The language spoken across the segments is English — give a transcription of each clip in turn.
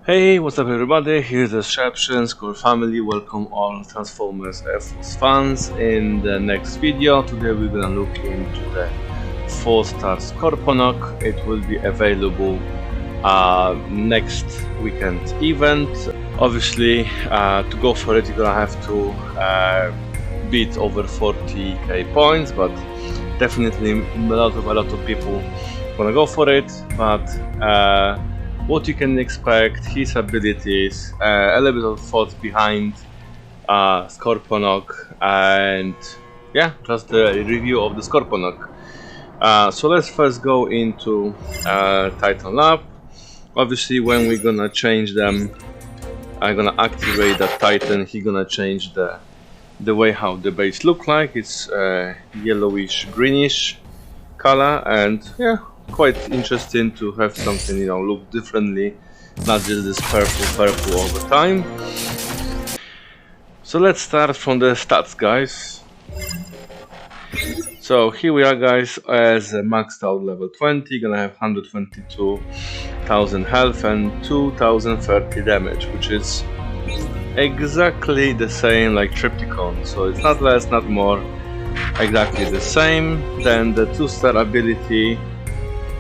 Hey, what's up everybody, here's the Scorp family. Welcome all Transformers Earth Wars fans. In the next video, today we're gonna look into the 4-star Scorponok. It will be available next weekend event. Obviously, to go for it, you're gonna have to beat over 40k points, but definitely a lot of people wanna go for it. But what you can expect, his abilities, a little bit of thoughts behind Scorponok, and yeah, just a review of the Scorponok. So let's first go into Titan Lab. Obviously, when we're gonna change them, I'm gonna activate that Titan. He's gonna change the way how the base look like. It's yellowish greenish color, and yeah, quite interesting to have something, you know, look differently, not just this purple all the time. So let's start from the stats, guys. So here we are, guys, as a maxed out level 20, gonna have 122,000 health and 2030 damage, which is exactly the same like Trypticon, so it's not less, not more, exactly the same. Then the 2-star ability,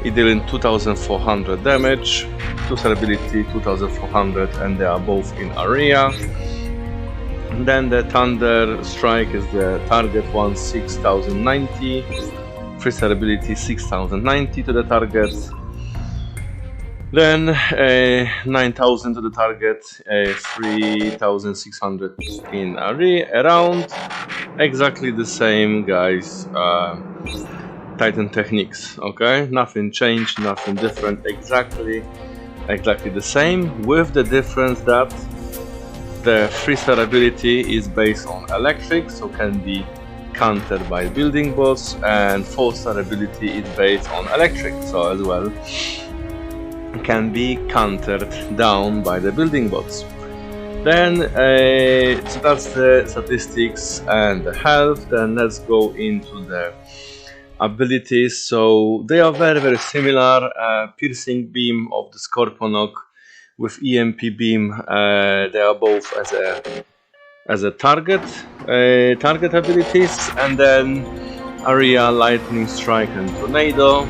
it dealing 2400 damage, 2-star ability 2400, and they are both in area. And then the Thunder Strike is the target one, 6090, 3-star ability 6090 to the target. Then 9000 to the target, 3600 in area around. Exactly the same, guys. Titan techniques, okay, nothing changed, nothing different, exactly the same, with the difference that the 3-star ability is based on electric, so can be countered by building bots, and 4-star ability is based on electric, so as well can be countered down by the building bots. Then so that's the statistics and the health. Then let's go into the abilities. So they are very similar. Piercing beam of the Scorponok with EMP beam, they are both as a target abilities, and then area, lightning strike, and tornado.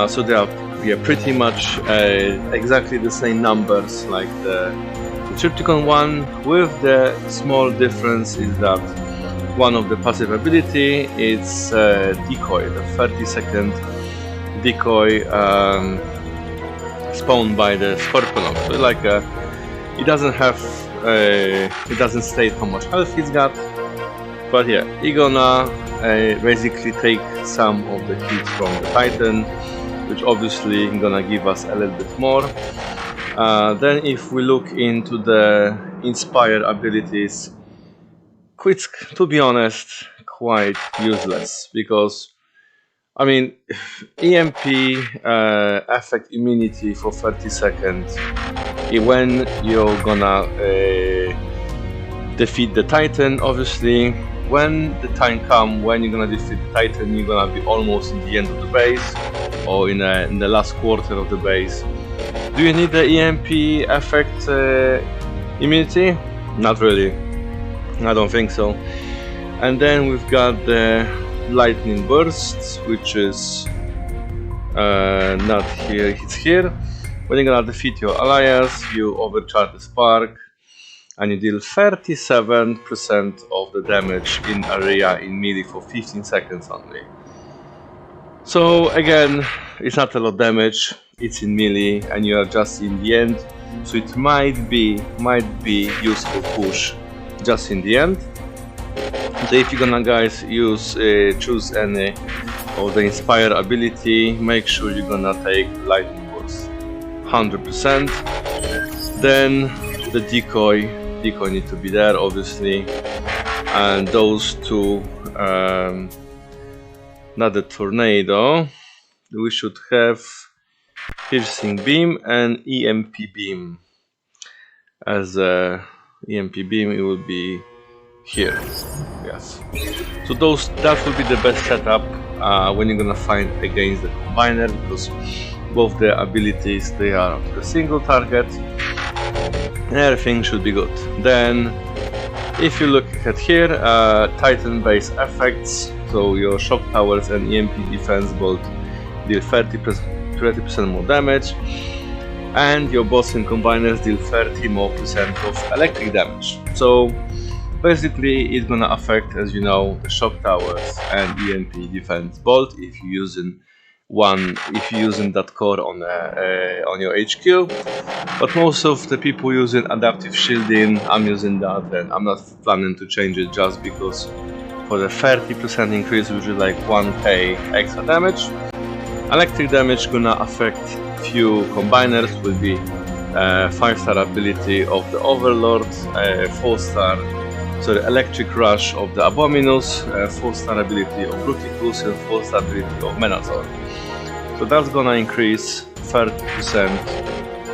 So they are pretty much exactly the same numbers like the Trypticon one, with the small difference is that one of the passive ability is decoy, the 30-second decoy spawned by the Scorponok. So like it doesn't have, it doesn't state how much health he's got, but yeah, he's gonna basically take some of the hits from the Titan, which obviously gonna give us a little bit more. Then if we look into the inspired abilities, to be honest, quite useless, because I mean, EMP affect immunity for 30 seconds when you're gonna defeat the Titan. Obviously, when the time comes when you're gonna defeat the Titan, you're gonna be almost in the end of the base, or in the last quarter of the base. Do you need the EMP effect immunity? Not really. I don't think so. And then we've got the lightning bursts, which is not here, it's here. When you're gonna defeat your allies, you overcharge the spark and you deal 37% of the damage in area in melee for 15 seconds only. So again, it's not a lot of damage, it's in melee and you are just in the end, so it might be useful push just in the end. So if you're gonna guys choose any of the inspire ability, make sure you're gonna take lightning bolts 100%. Then the decoy need to be there obviously, and those two, not the tornado, we should have piercing beam and EMP beam. As a EMP beam, it will be here. Yes. So that will be the best setup when you're gonna fight against the combiner, because both the abilities, they are to a single target and everything should be good. Then if you look at here, Titan base effects, so your shock towers and EMP defense bolt deal 30% more damage, and your boss and combiners deal 30% more of electric damage. So basically it's gonna affect, as you know, the shock towers and EMP defense bolt if you're using that core on your HQ. But most of the people using adaptive shielding, I'm using that, and I'm not planning to change it just because for the 30% increase, which is like 1k extra damage. Electric damage gonna affect few combiners, will be 5-star ability of the Overlord, 4-star Electric Rush of the Abominus, 4-star ability of Bruticus, and 4-star ability of Menazor. So that's gonna increase 30%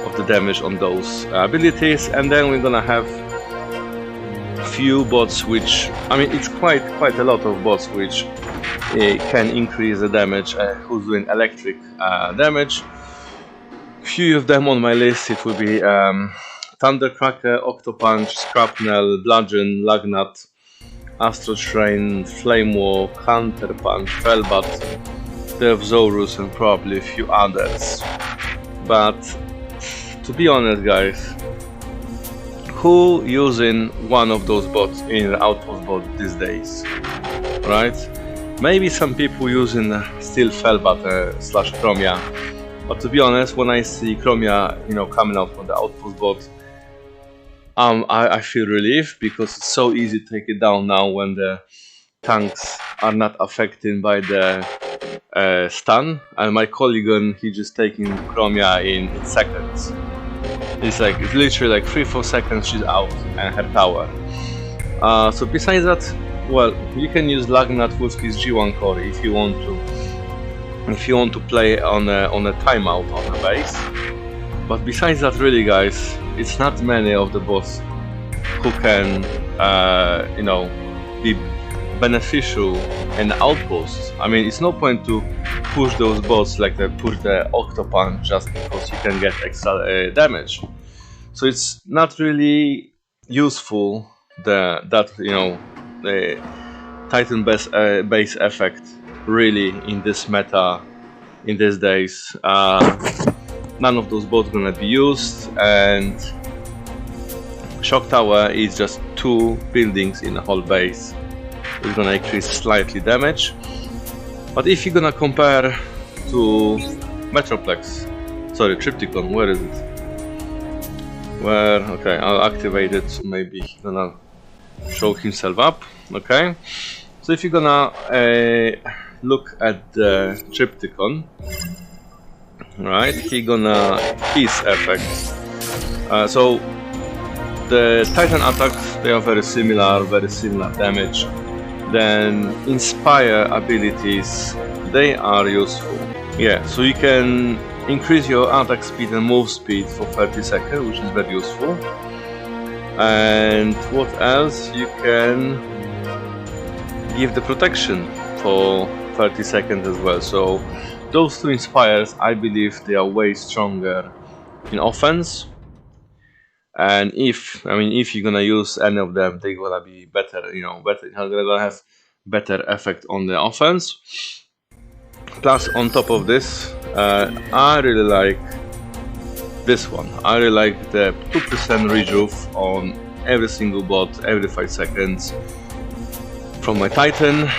of the damage on those abilities. And then we're gonna have few bots, which, I mean, it's quite a lot of bots which can increase the damage, who's doing electric damage. Few of them on my list, it will be Thundercracker, Octopunch, Scrapnel, Bludgeon, Lagnat, Astro Shrine, Flame War, Counterpunch, Felbat, Devzorus, and probably a few others. But to be honest guys, who using one of those bots in the outpost bot these days, right? Maybe some people using still Felbat slash Chromia, but to be honest, when I see Chromia, you know, coming out from the outpost bot, I feel relief, because it's so easy to take it down now when the tanks are not affected by the stun. And my Polygon, he just taking Chromia in seconds. It's literally like 3-4 seconds she's out and her tower. So besides that, well, you can use Lagnat with his G1 core if you want to play on a timeout on a base. But besides that, really guys, it's not many of the bots who can you know, be beneficial in outposts. I mean, it's no point to push those bots like push the Octopunch just because you can get extra damage. So it's not really useful that you know, the Titan base effect really in this meta in these days. None of those bots gonna be used, and Shock Tower is just 2 buildings in the whole base. It's gonna increase slightly damage. But if you're gonna compare to Metroplex, sorry, Trypticon, where is it? Where? Okay, I'll activate it, so maybe he's gonna show himself up. Okay, so if you're gonna look at the Trypticon, right, his effects. So the Titan attacks, they are very similar damage. Then Inspire abilities, they are useful. Yeah, so you can increase your attack speed and move speed for 30 seconds, which is very useful. And what else? You can give the protection for 30 seconds as well. So those 2 inspires, I believe they are way stronger in offense. And if you're gonna use any of them, they're gonna be better, you know, they're gonna have better effect on the offense. Plus, on top of this, I really like this one. I really like the 2% rejuve on every single bot every 5 seconds from my Titan.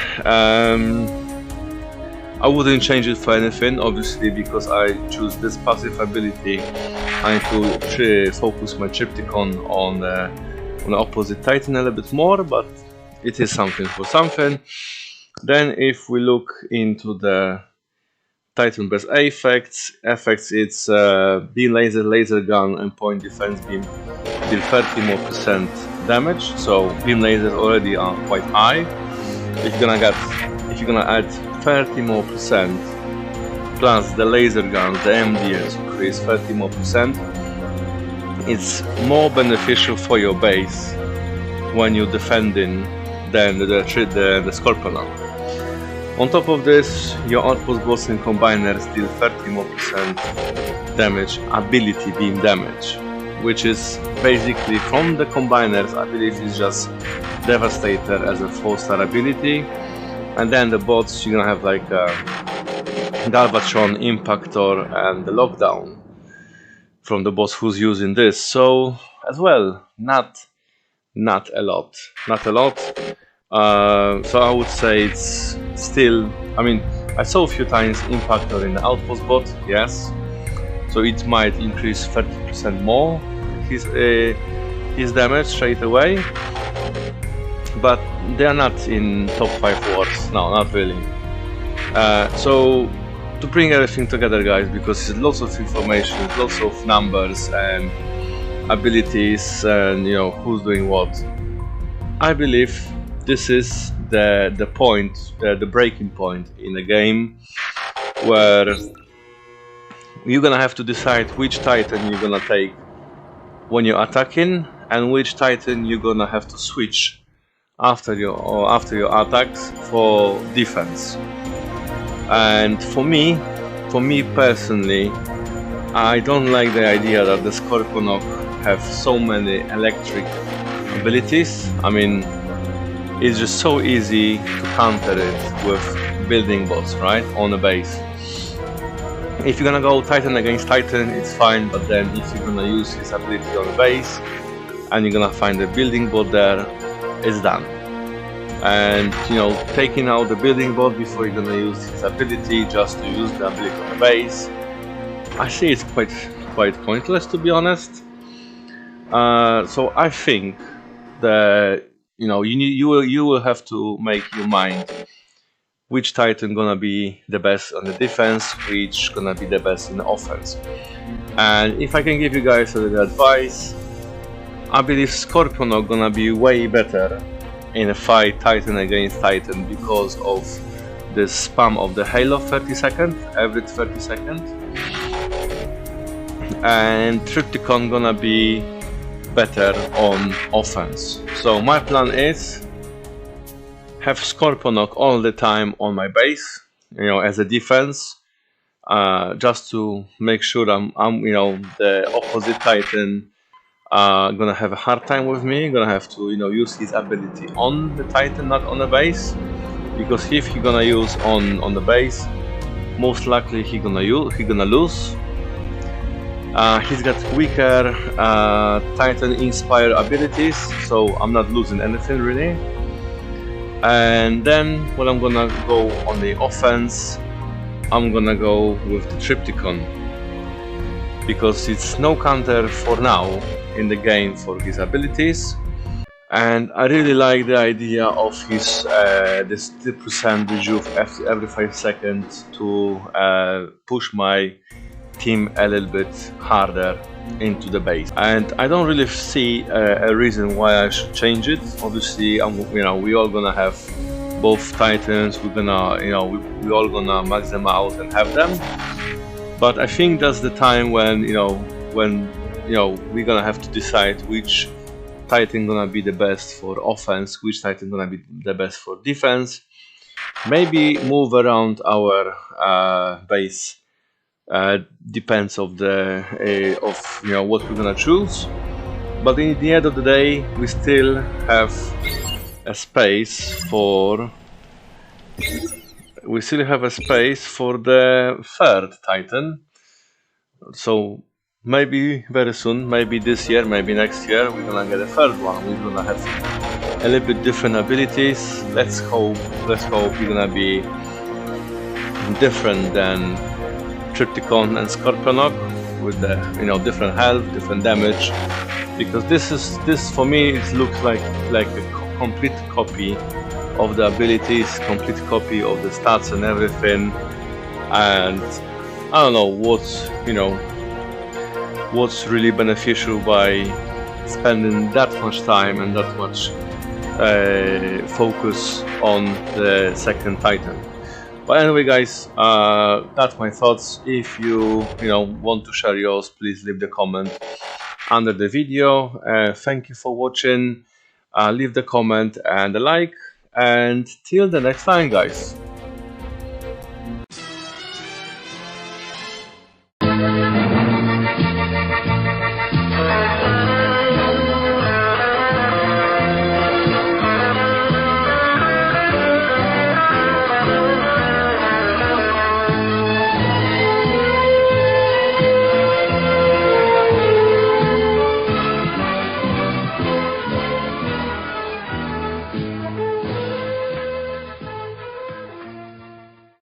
I wouldn't change it for anything, obviously, because I choose this passive ability. I need to focus my Trypticon on the opposite Titan a little bit more, but it is something for something. Then if we look into the Titan base effects, it's beam laser, laser gun, and point defense beam deal 30% more damage. So beam lasers already are quite high. If you're gonna add 30% more plus the laser guns, the MDS increase 30% more, it's more beneficial for your base when you're defending than the Scorponok. On top of this, your outpost boss and combiners deal 30% more damage, ability beam damage, which is basically from the combiners. Ability is just Devastator as a 4-star ability, and then the bots you're gonna have like Galvatron, Impactor, and the Lockdown from the boss who's using this. So as well, not a lot. So I would say it's still, I mean, I saw a few times Impactor in the outpost bot, yes, so it might increase 30% more his damage straight away, but they are not in top 5 wars, no, not really. So to bring everything together, guys, because it's lots of information, lots of numbers and abilities, and you know who's doing what, I believe this is the point, the breaking point in the game, where you're gonna have to decide which Titan you're gonna take when you're attacking, and which Titan you're gonna have to switch after your attacks for defense. And for me personally, I don't like the idea that the Scorponok have so many electric abilities. I mean, it's just so easy to counter it with building bots, right, on a base. If you're gonna go Titan against Titan, it's fine, but then if you're gonna use his ability on the base and you're gonna find a building bot there, it's done. And you know, taking out the building bot before you're gonna use his ability just to use the ability on the base, I see it's quite pointless, to be honest. So I think that you know you will have to make your mind which Titan gonna be the best on the defense, which gonna be the best in the offense. And if I can give you guys a little advice, I believe Scorponok gonna be way better in a fight Titan against Titan because of the spam of the Halo 30 seconds, every 30 seconds. And Trypticon gonna be better on offense. So my plan is have Scorponok all the time on my base, you know, as a defense, just to make sure I'm you know, the opposite Titan gonna have a hard time with me, gonna have to, you know, use his ability on the Titan, not on the base, because if he gonna use on the base, most likely he gonna lose. He's got weaker Titan inspire abilities, so I'm not losing anything really. And then when I'm gonna go on the offense, I'm gonna go with the Trypticon, because it's no counter for now in the game for his abilities, and I really like the idea of his this 3% rejuve every 5 seconds to push my team a little bit harder into the base. And I don't really see a reason why I should change it. Obviously, you know, we all gonna have both Titans. We're gonna, you know, we all gonna max them out and have them. But I think that's the time when we're gonna have to decide which Titan gonna be the best for offense, which Titan gonna be the best for defense. Maybe move around our base. Depends of the of you know what we're gonna choose, but in the end of the day we still have a space for the third Titan. So maybe very soon, maybe this year, maybe next year, we're gonna get a third one. We're gonna have a little bit different abilities. Let's hope we're gonna be different than Trypticon and Scorponok, with the, you know, different health, different damage, because this for me it looks like a complete copy of the abilities, complete copy of the stats and everything. And I don't know what's really beneficial by spending that much time and that much focus on the second Titan. But anyway, guys, that's my thoughts. If you want to share yours, please leave the comment under the video. Thank you for watching. Leave the comment and a like, and till the next time, guys.